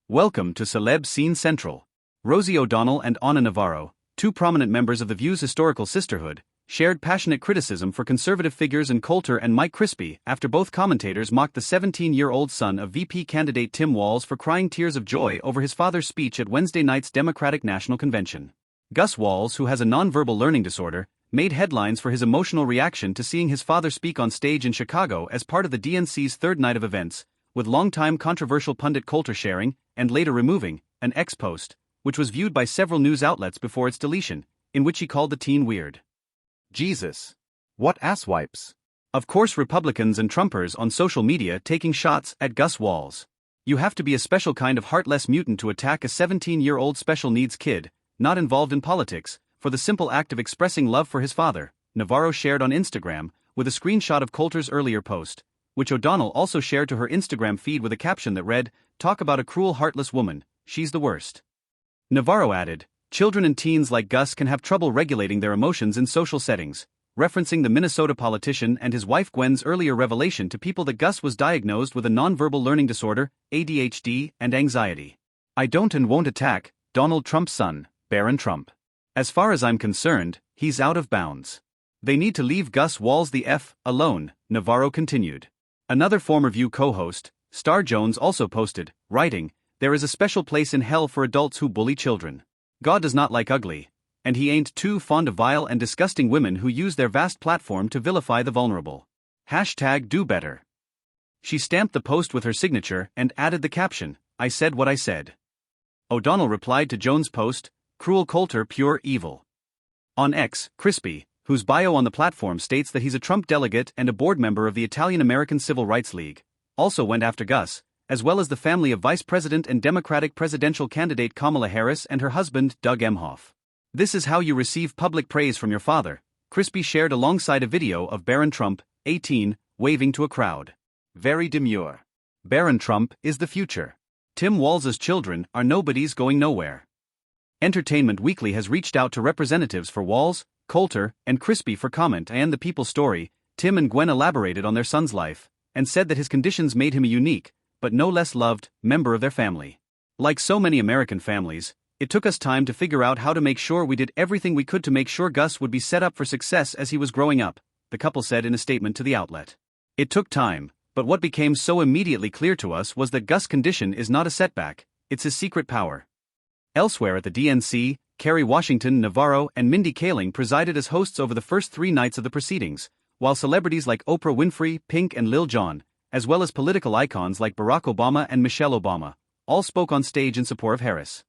Welcome to Celeb Scene Central. Rosie O'Donnell and Anna Navarro, two prominent members of The View's historical sisterhood, shared passionate criticism for conservative figures Ann Coulter and Mike Crispy after both commentators mocked the 17-year-old son of VP candidate Tim Walz for crying tears of joy over his father's speech at Wednesday night's Democratic National Convention. Gus Walz, who has a nonverbal learning disorder, made headlines for his emotional reaction to seeing his father speak on stage in Chicago as part of the DNC's third night of events, with longtime controversial pundit Coulter sharing, and later removing, an X post, which was viewed by several news outlets before its deletion, in which he called the teen weird. Jesus. What asswipes. Of course, Republicans and Trumpers on social media taking shots at Gus Walz. You have to be a special kind of heartless mutant to attack a 17-year-old special needs kid, not involved in politics, for the simple act of expressing love for his father, Navarro shared on Instagram, with a screenshot of Coulter's earlier post, which O'Donnell also shared to her Instagram feed with a caption that read, "Talk about a cruel, heartless woman, she's the worst." Navarro added, "Children and teens like Gus can have trouble regulating their emotions in social settings," referencing the Minnesota politician and his wife Gwen's earlier revelation to people that Gus was diagnosed with a nonverbal learning disorder, ADHD, and anxiety. "I don't and won't attack Donald Trump's son, Barron Trump. As far as I'm concerned, he's out of bounds. They need to leave Gus Walz the F alone," Navarro continued. Another former View co-host, Star Jones, also posted, writing, "There is a special place in hell for adults who bully children. God does not like ugly, and he ain't too fond of vile and disgusting women who use their vast platform to vilify the vulnerable. #do better." She stamped the post with her signature and added the caption, "I said what I said." O'Donnell replied to Jones' post, "Cruel Coulter, pure evil." On X, Crispy, whose bio on the platform states that he's a Trump delegate and a board member of the Italian-American Civil Rights League, also went after Gus, as well as the family of Vice President and Democratic presidential candidate Kamala Harris and her husband Doug Emhoff. "This is how you receive public praise from your father," Crispy shared alongside a video of Barron Trump, 18, waving to a crowd. Very demure. Barron Trump is the future. Tim Walz's children are nobodies going nowhere. Entertainment Weekly has reached out to representatives for Walz, Coulter, and Crispy for comment, and the People's Story. Tim and Gwen elaborated on their son's life, and said that his conditions made him a unique, but no less loved, member of their family. "Like so many American families, it took us time to figure out how to make sure we did everything we could to make sure Gus would be set up for success as he was growing up," the couple said in a statement to the outlet. "It took time, but what became so immediately clear to us was that Gus' condition is not a setback, it's his secret power." Elsewhere at the DNC, Kerry Washington, Navarro, and Mindy Kaling presided as hosts over the first 3 nights of the proceedings, while celebrities like Oprah Winfrey, Pink, and Lil Jon, as well as political icons like Barack Obama and Michelle Obama, all spoke on stage in support of Harris.